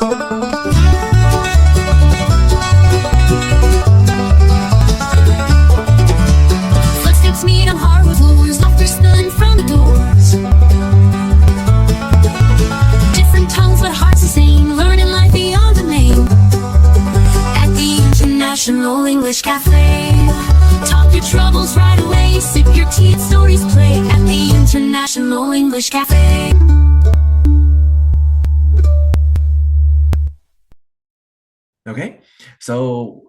Footsteps meet on hardwood floors, laughter still in front of doors. Different tongues but hearts the same, learning life beyond the name. At the International English Cafe, talk your troubles right away, sip your tea and stories play. At the International English Cafe. Okay, so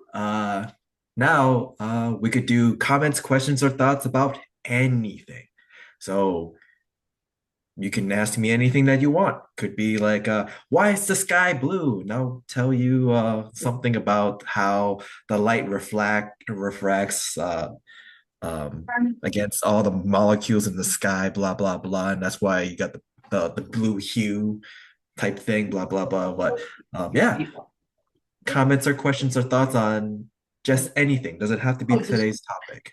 now we could do comments, questions, or thoughts about anything. So you can ask me anything that you want. Could be like, why is the sky blue? And I'll tell you something about how the light refracts against all the molecules in the sky, blah, blah, blah. And that's why you got the blue hue type thing, blah, blah, blah. But yeah, comments or questions or thoughts on just anything. Doesn't have to be today's topic.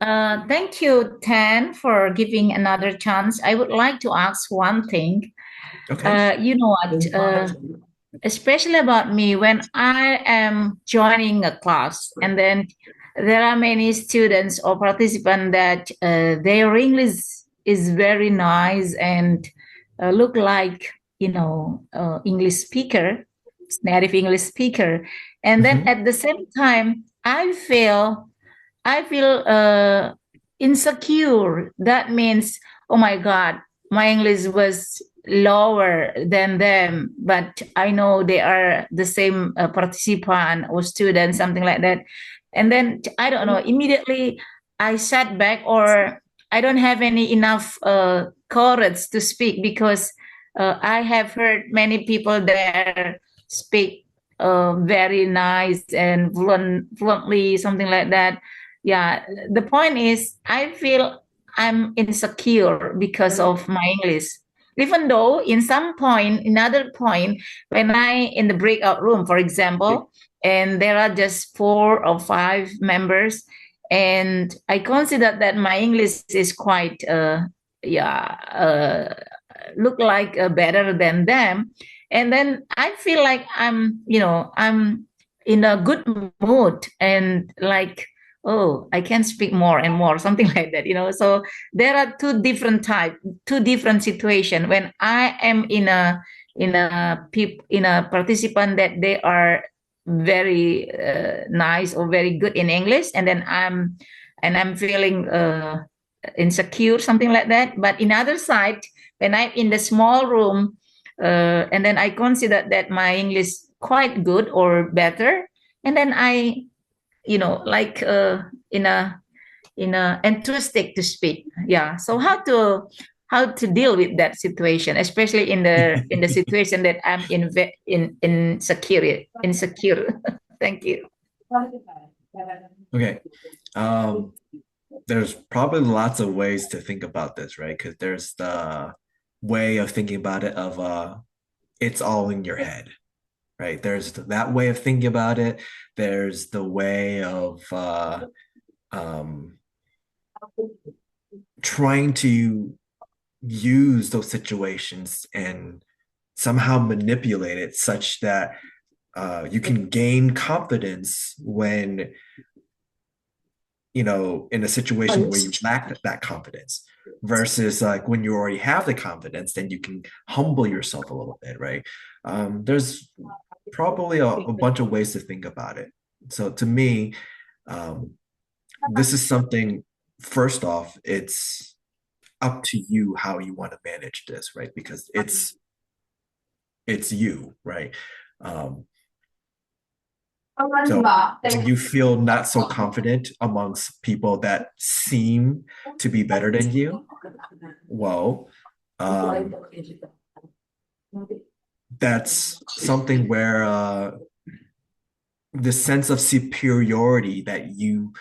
Thank you, Tan, for giving another chance. I would like to ask one thing. Okay. You know what? Especially about me, when I am joining a class, and then there are many students or participants that their English is very nice and look like, English speaker, native English speaker. And then at the same time, I feel insecure. That means, oh my God, my English was lower than them, but I know they are the same participant or student, something like that. And then I don't know, immediately I sat back, or I don't have any enough courage to speak, because I have heard many people there speak very nice and fluently, something like that. Yeah, the point is, I feel I'm insecure because of my English. Even though in another point, when I in the breakout room, for example, and there are just 4 or 5 members, and I consider that my English is quite, look like better than them. And then I feel like I'm in a good mood, and like, oh, I can speak more and more, something like that, So there are two different situations. When I am in a participant that they are very nice or very good in English, and then I'm feeling insecure, something like that. But in other side, when I'm in the small room, and then I consider that my English quite good or better, and then I like in a enthusiastic to speak. Yeah. So how to deal with that situation, especially in the situation that I'm insecure. Thank you. Okay. There's probably lots of ways to think about this, right? Because there's the way of thinking about it of it's all in your head, right? There's that way of thinking about it. There's the way of trying to use those situations and somehow manipulate it such that you can gain confidence when, in a situation where you lack that confidence, versus like when you already have the confidence, then you can humble yourself a little bit, right? There's probably a bunch of ways to think about it. So to me, this is something, first off, it's up to you how you want to manage this, right? Because it's you, right? So when you feel not so confident amongst people that seem to be better than you, well, that's something where the sense of superiority that you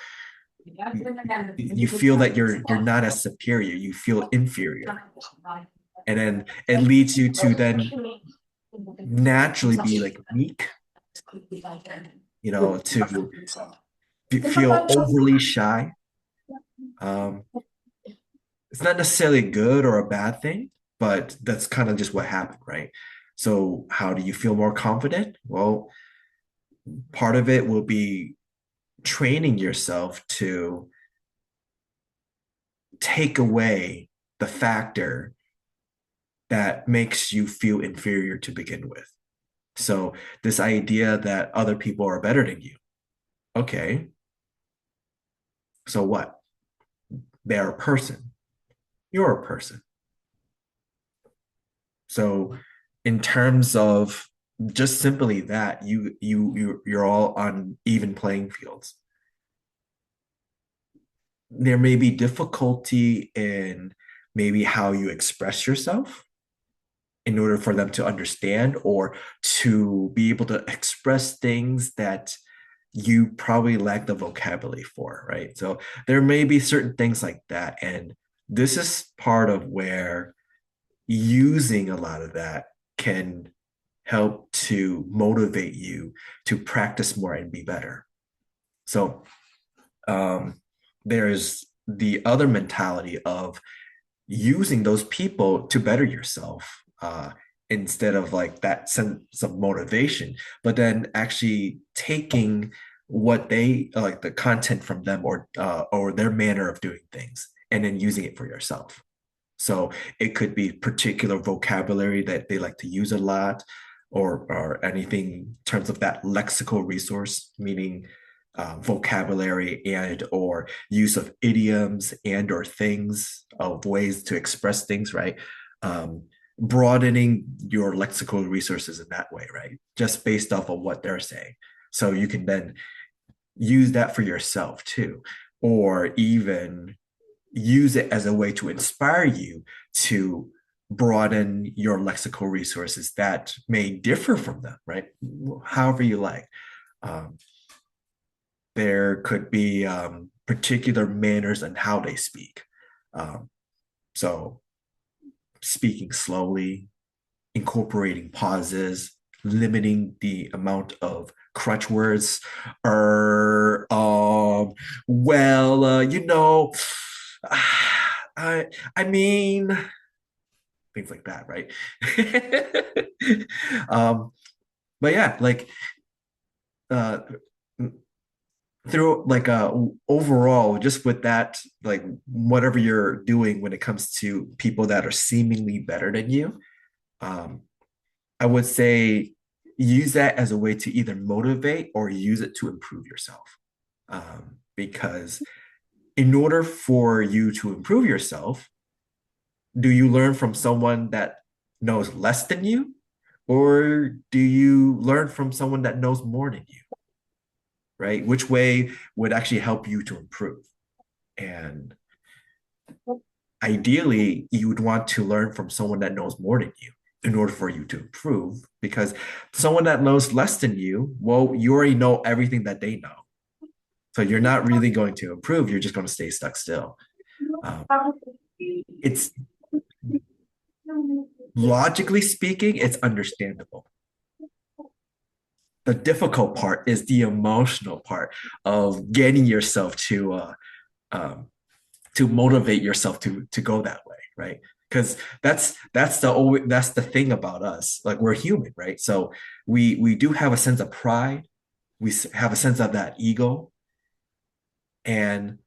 feel that you're not as superior, you feel inferior, and then it leads you to then naturally be like weak, to feel overly shy. It's not necessarily good or a bad thing, but that's kind of just what happened, right? So how do you feel more confident? Well, part of it will be training yourself to take away the factor that makes you feel inferior to begin with. So this idea that other people are better than you. Okay. So what? They're a person. You're a person. So in terms of just simply that, you're all on even playing fields. There may be difficulty in maybe how you express yourself in order for them to understand or to be able to express things that you probably lack the vocabulary for, right? So there may be certain things like that. And this is part of where using a lot of that can help to motivate you to practice more and be better. So there's the other mentality of using those people to better yourself instead of like that sense of motivation, but then actually taking what they like the content from them or their manner of doing things and then using it for yourself. So it could be particular vocabulary that they like to use a lot, or anything in terms of that lexical resource, meaning vocabulary and or use of idioms and or things of ways to express things, right? Broadening your lexical resources in that way, right? Just based off of what they're saying. So you can then use that for yourself too, or even use it as a way to inspire you to broaden your lexical resources that may differ from them, right? However you like. There could be particular manners and how they speak. So speaking slowly, incorporating pauses, limiting the amount of crutch words, or I mean, things like that, right? But yeah, like through like overall, just with that, like whatever you're doing when it comes to people that are seemingly better than you, I would say use that as a way to either motivate or use it to improve yourself. Because in order for you to improve yourself, do you learn from someone that knows less than you? Or do you learn from someone that knows more than you? Right? Which way would actually help you to improve? And ideally, you would want to learn from someone that knows more than you in order for you to improve, because someone that knows less than you, well, you already know everything that they know. So you're not really going to improve. You're just going to stay stuck still. It's logically speaking, it's understandable. The difficult part is the emotional part of getting yourself to motivate yourself to go that way, right? Because that's the thing about us. Like, we're human, right? So we do have a sense of pride. We have a sense of that ego, and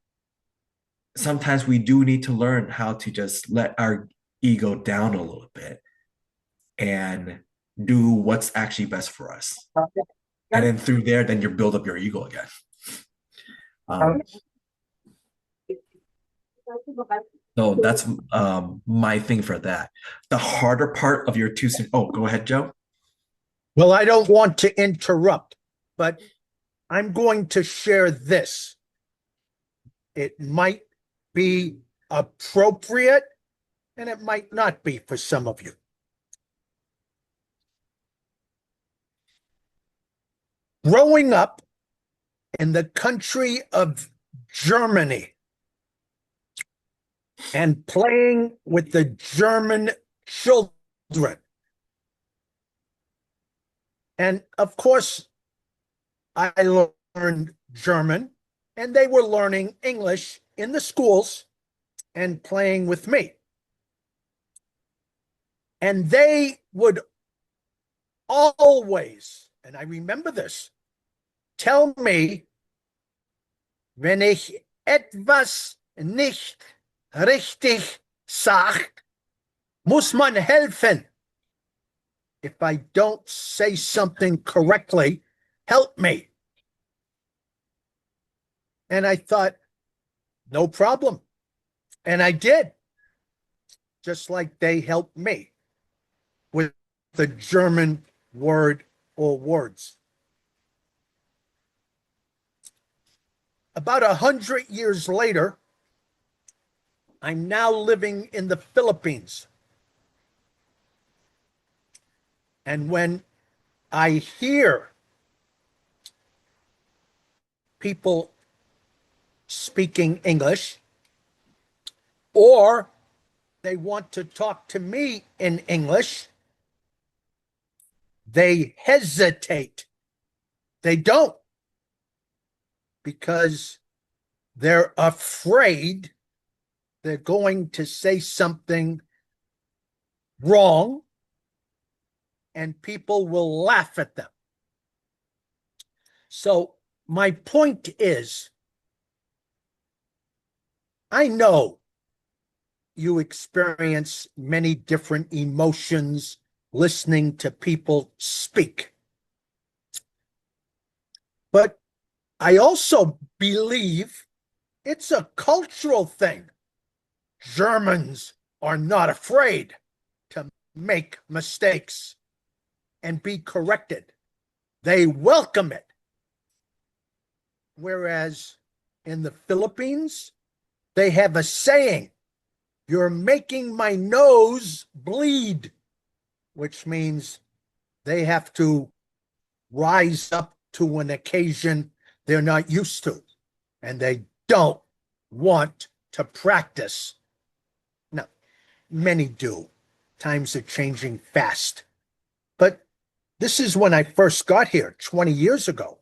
sometimes we do need to learn how to just let our ego down a little bit and do what's actually best for us. And then through there, then you build up your ego again. So that's my thing for that. The harder part of your go ahead, Joe. Well, I don't want to interrupt, but I'm going to share this. It might be appropriate and it might not be for some of you. Growing up in the country of Germany and playing with the German children. And of course, I learned German and they were learning English in the schools and playing with me. And they would always, and I remember this, tell me, wenn ich etwas nicht richtig sag, muss man helfen. If I don't say something correctly, help me. And I thought, no problem. And I did, just like they helped me with the German word or words. About 100 years later, I'm now living in the Philippines. And when I hear people speaking English, or they want to talk to me in English, they hesitate. They don't, because they're afraid they're going to say something wrong and people will laugh at them. So my point is, I know you experience many different emotions listening to people speak. But I also believe it's a cultural thing. Germans are not afraid to make mistakes and be corrected. They welcome it. Whereas in the Philippines, they have a saying, "You're making my nose bleed," which means they have to rise up to an occasion they're not used to, and they don't want to practice. Now, many do. Times are changing fast. But this is when I first got here 20 years ago.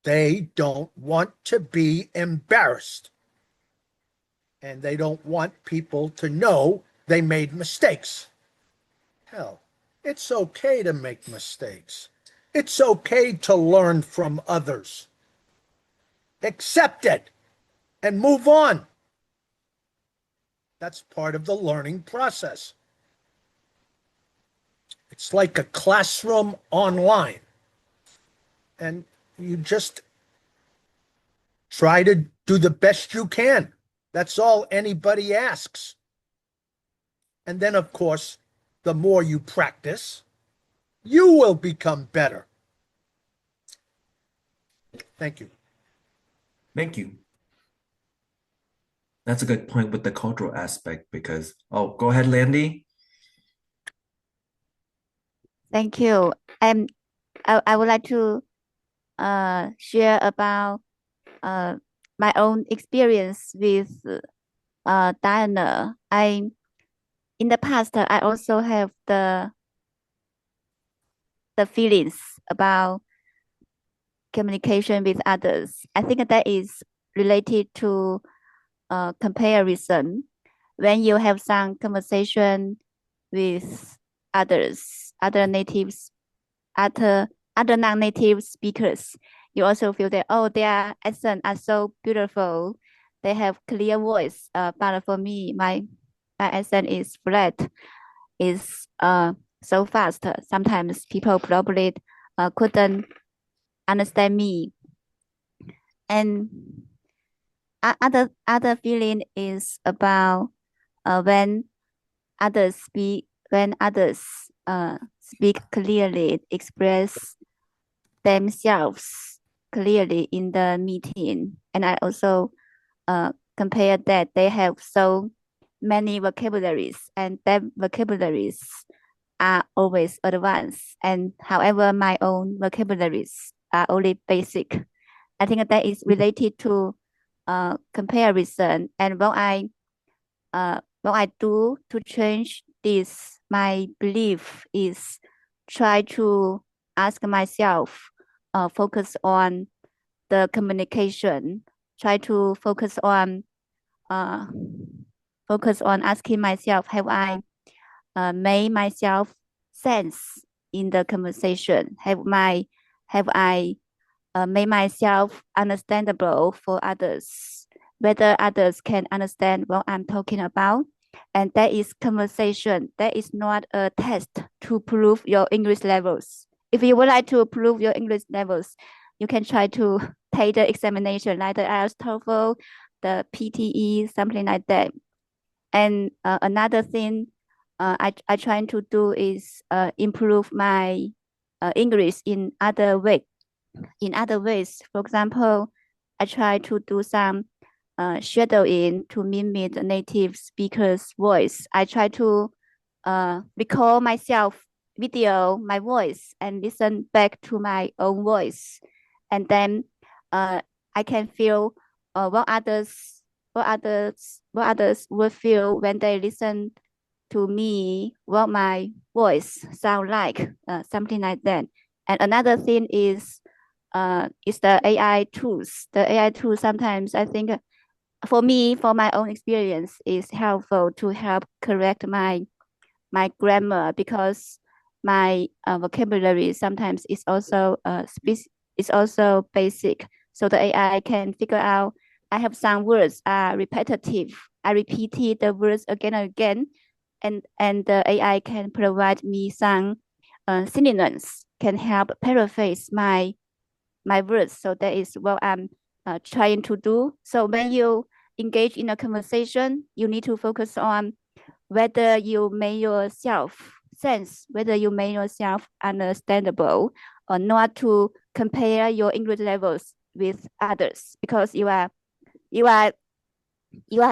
They don't want to be embarrassed. And they don't want people to know they made mistakes. Hell, it's okay to make mistakes. It's okay to learn from others. Accept it and move on. That's part of the learning process. It's like a classroom online. And you just try to do the best you can. That's all anybody asks. And then, of course, the more you practice, you will become better. Thank you. Thank you. That's a good point with the cultural aspect because, oh, go ahead, Landey. Thank you. I would like to share about my own experience with Diana. In the past, I also have the feelings about communication with others. I think that is related to comparison. When you have some conversation with others, other non-native speakers, you also feel that, oh, their accents are so beautiful. They have clear voice. But for me, my accent is flat, is so fast. Sometimes people probably couldn't understand me. And other feeling is about when others speak clearly, express themselves clearly in the meeting. And I also compare that they have so many vocabularies, and that vocabularies are always advanced. And however, my own vocabularies are only basic. I think that is related to comparison. And what I do to change this, my belief is try to ask myself, focus on the communication, try to focus on asking myself, have I made myself sense in the conversation? Have I made myself understandable for others? Whether others can understand what I'm talking about? And that is conversation. That is not a test to prove your English levels. If you would like to prove your English levels, you can try to take the examination like the IELTS, TOEFL, the PTE, something like that. And another thing I trying to do is improve my English in other way. In other ways, for example, I try to do some shadowing to mimic the native speaker's voice. I try to record myself video my voice and listen back to my own voice, and then I can feel what others will feel when they listen to me, what my voice sound like, something like that. And another thing is the AI tools. The AI tools sometimes I think for me, for my own experience, is helpful to help correct my grammar, because my vocabulary sometimes is also basic. So the AI can figure out I have some words are repetitive. I repeated the words again and again, and the AI can provide me some synonyms, can help paraphrase my words. So that is what I'm trying to do. So when you engage in a conversation, you need to focus on whether you make yourself sense, whether you make yourself understandable, or not to compare your English levels with others, because you are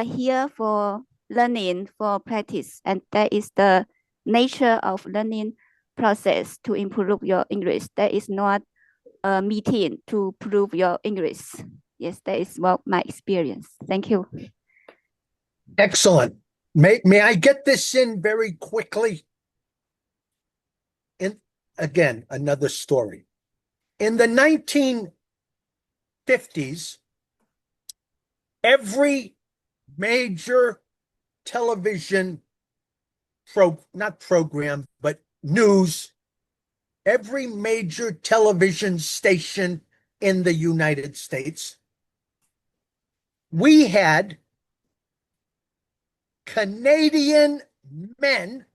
here for learning, for practice, and that is the nature of learning process to improve your English. That is not a meeting to prove your English. Yes, that is what my experience. Thank you. Excellent. May I get this in very quickly? In again, another story. In the 1950s, every major television not program, but news, every major television station in the United States, we had Canadian men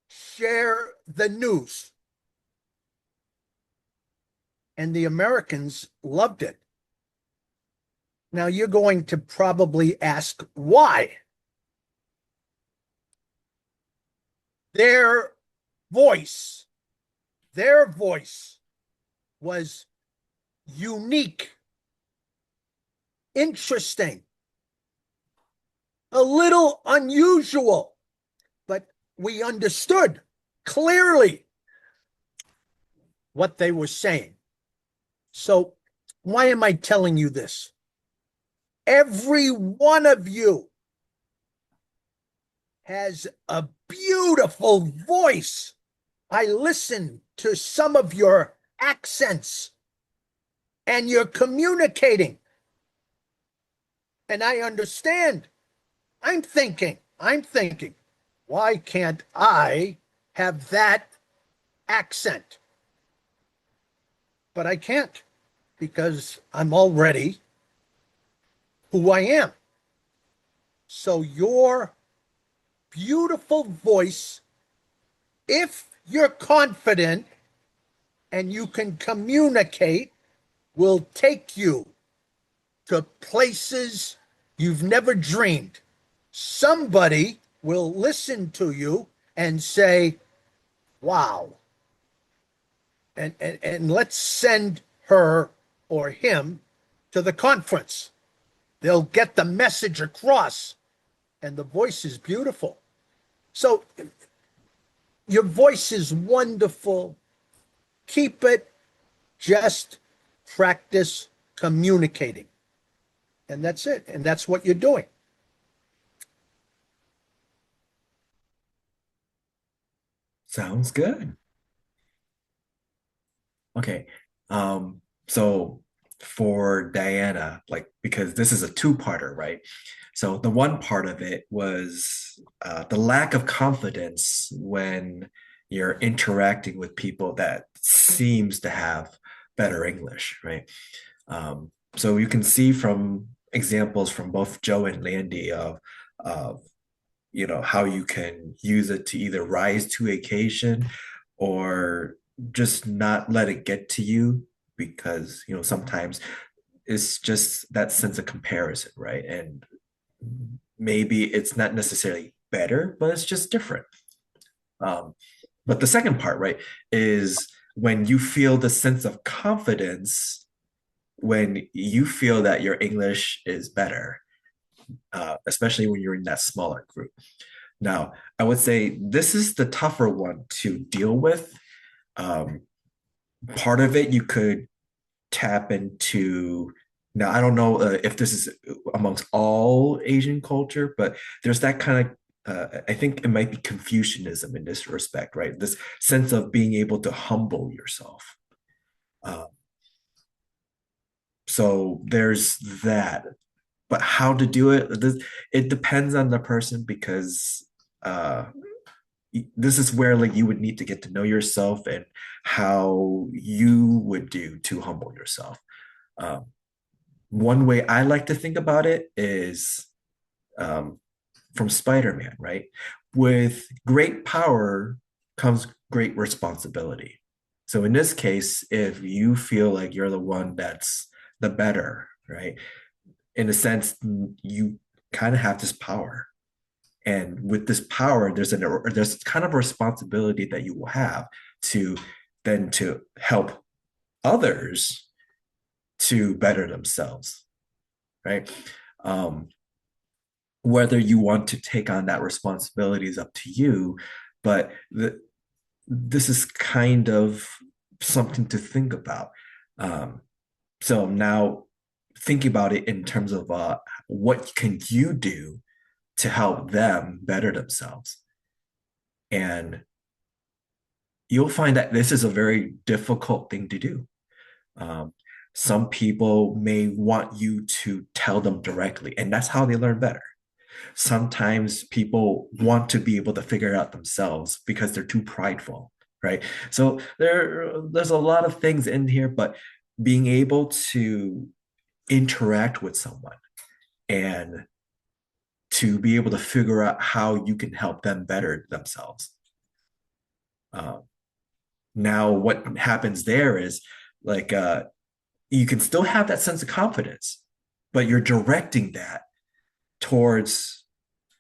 share the news. And the Americans loved it. Now you're going to probably ask why. Their voice was unique, interesting, a little unusual, but we understood clearly what they were saying. So why am I telling you this? Every one of you has a beautiful voice. I listen to some of your accents and you're communicating. And I understand. I'm thinking, why can't I have that accent? But I can't, because I'm already who I am. So your beautiful voice, if you're confident and you can communicate, will take you to places you've never dreamed. Somebody will listen to you and say, wow. And let's send her or him to the conference. They'll get the message across, and the voice is beautiful. So your voice is wonderful. Keep it. Just practice communicating. And that's it. And that's what you're doing. Sounds good. Okay. So for Diana, like, because this is a two-parter, right? So the one part of it was the lack of confidence when you're interacting with people that seems to have better English, right? So you can see from examples from both Joe and Landey of how you can use it to either rise to occasion or just not let it get to you, because sometimes it's just that sense of comparison, right? And maybe it's not necessarily better, but it's just different. But the second part, right, is when you feel the sense of confidence, when you feel that your English is better, especially when you're in that smaller group. Now, I would say this is the tougher one to deal with. Part of it you could tap into. Now, I don't know if this is amongst all Asian culture, but there's that kind of I think it might be Confucianism in this respect, right? This sense of being able to humble yourself. So there's that. But how to do it, it depends on the person, because this is where you would need to get to know yourself and how you would do to humble yourself. One way I like to think about it is from Spider-Man, right? With great power comes great responsibility. So in this case, if you feel like you're the one that's the better, right? In a sense, you kind of have this power. And with this power, there's kind of a responsibility that you will have to help others to better themselves, right? Whether you want to take on that responsibility is up to you, but this is kind of something to think about. So now thinking about it in terms of what can you do to help them better themselves. And you'll find that this is a very difficult thing to do. Some people may want you to tell them directly, and that's how they learn better. Sometimes people want to be able to figure it out themselves because they're too prideful, right? So there's a lot of things in here, but being able to interact with someone and to be able to figure out how you can help them better themselves. Now, what happens there is you can still have that sense of confidence, but you're directing that towards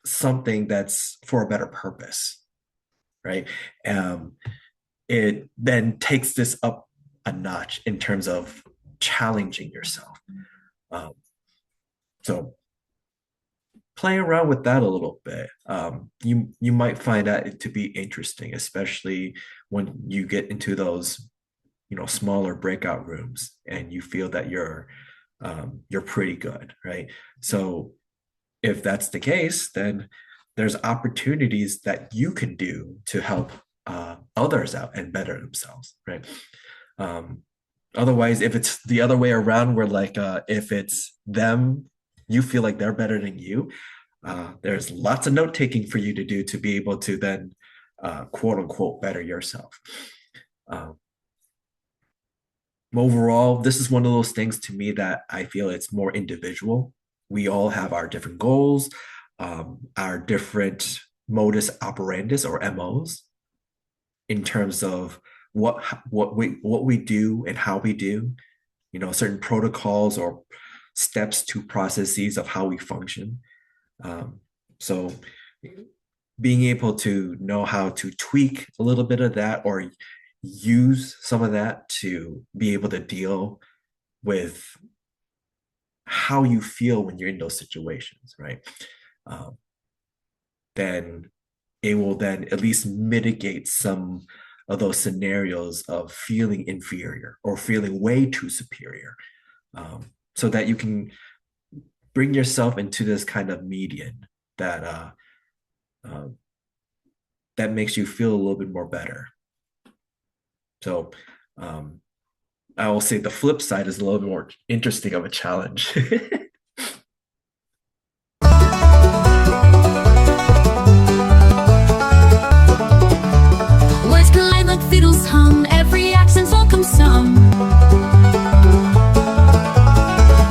something that's for a better purpose, right? It then takes this up a notch in terms of challenging yourself. So play around with that a little bit. You might find that to be interesting, especially when you get into those smaller breakout rooms and you feel that you're pretty good, right? So if that's the case, then there's opportunities that you can do to help others out and better themselves, right? Otherwise, if it's the other way around, where if it's them, you feel like they're better than you, there's lots of note taking for you to do to be able to then quote unquote better yourself. Overall, this is one of those things to me that I feel it's more individual. We all have our different goals, our different modus operandus or MOs in terms of what we do and how we do, certain protocols or steps to processes of how we function. So being able to know how to tweak a little bit of that or use some of that to be able to deal with how you feel when you're in those situations, right? Then it will then at least mitigate some of those scenarios of feeling inferior or feeling way too superior, so that you can bring yourself into this kind of median that that makes you feel a little bit more better. So I will say the flip side is a little bit more interesting of a challenge. Was welcome some.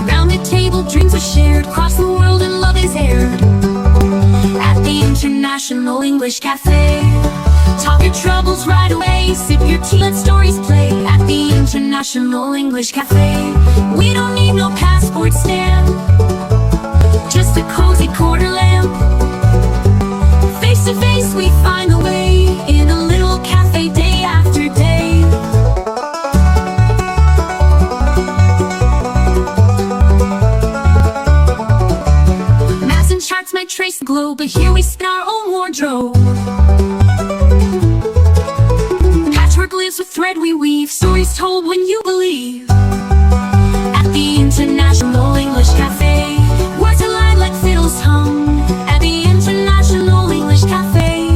Round the table, dreams are shared across the world, and love is aired at the International English Cafe. Talk your troubles right away, sip your tea, let stories play at the International English Cafe. We don't need no passport stamp, just a cozy corner lamp. Face to face we find the way in a little cafe day after day. Maps and charts might trace the globe, but here we spin our own wardrobe. Patchwork lives with thread we weave, stories told when you believe. At the International English Cafe, words align like fiddles hum. At the International English Cafe,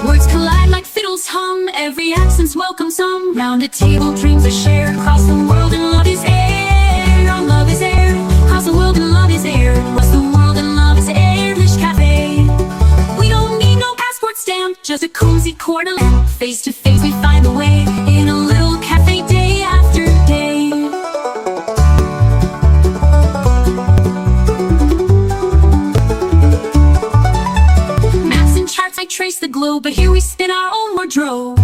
words collide like fiddles hum. Every accent's welcome some. Round a table, dreams are shared across the world, and love is aired. Our love is aired across the world, and love is aired across the world, and love is aired. English Cafe. We don't need no passport stamp, just a cozy corner lamp. Face to face we find the way in a little cafe day after day. Maps and charts might trace the globe, but here we spin our own wardrobe.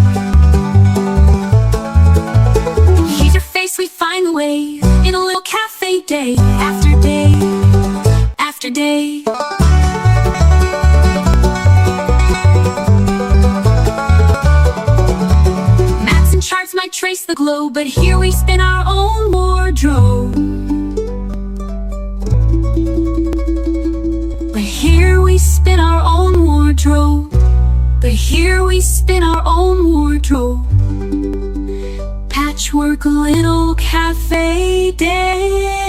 Here's your face, we find the way in a little cafe day after day after day. Maps and charts might trace the globe, but here we spin our own wardrobe. But here we spin our own wardrobe. But here we spin our own wardrobe. Patchwork little cafe day.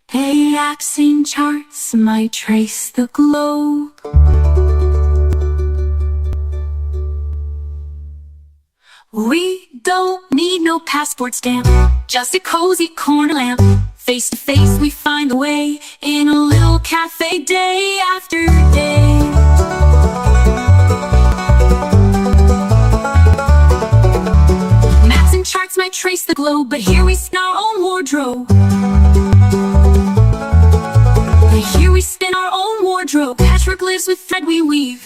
Hey, accent charts might trace the globe. We don't need no passport stamp, just a cozy corner lamp. Face to face we find the way in a little cafe day after day. Maps and charts might trace the globe, but here we spin our own wardrobe. But here we spin our own wardrobe. Patchwork lives with thread we weave.